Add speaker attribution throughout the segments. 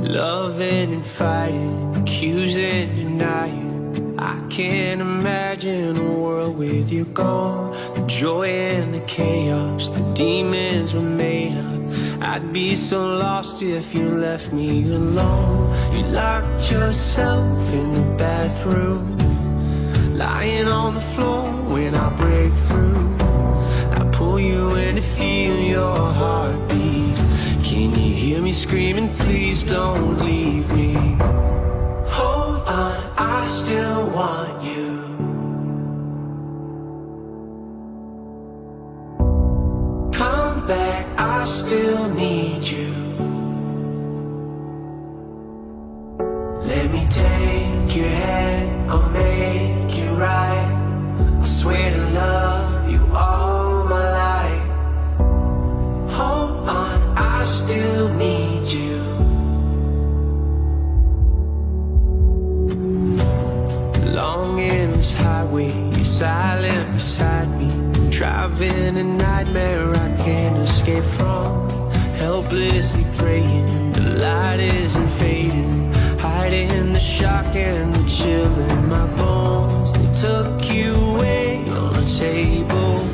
Speaker 1: Loving and fighting, accusing, denying. I can't imagine a world with you gone. The joy and the chaos, the demons were made up. I'd be so lost if you left me alone. You locked yourself in the bathroom, lying on the floor when I break through. I pull you in to feel your heartbeat. Can you hear me screaming, please don't leave me? Hold on, I still want you. Come back, I still need you. Let me take your hand, I'll make it right. I swear to love you all my life. Hold on, I still need you. Long endless highway, you're silent beside me. Driving a nightmare I can't escape from. Helplessly praying, the light isn't fading. Hiding the shock and the chill in my bones. They took you away on the table.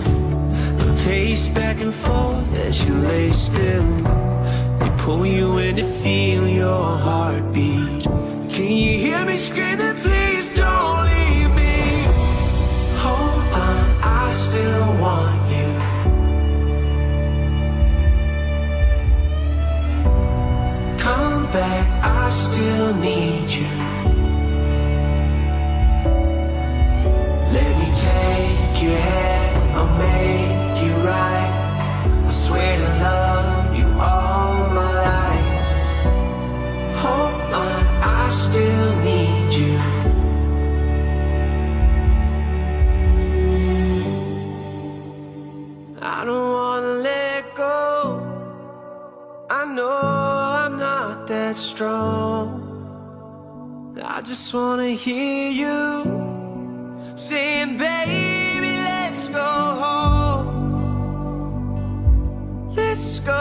Speaker 1: I pace back and forth as you lay still. They pull you in to feel your heartbeat. Can you hear me screaming, please don't leave me? Hold on, I still want you. Come back, I still need you. Let me take your hand, I'll make it right. I swear to love you all my life. Hold on, I still need you. I don't wanna let go. I know I'm not that strong. I just wanna hear you saying, baby, let's go home. Let's go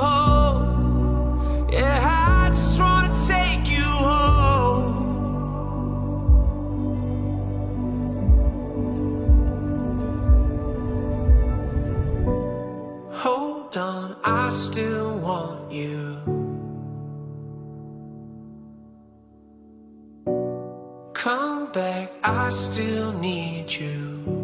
Speaker 1: home. Yeah, I just wanna take you home. Hold on, I still want you. Come back, I still need you.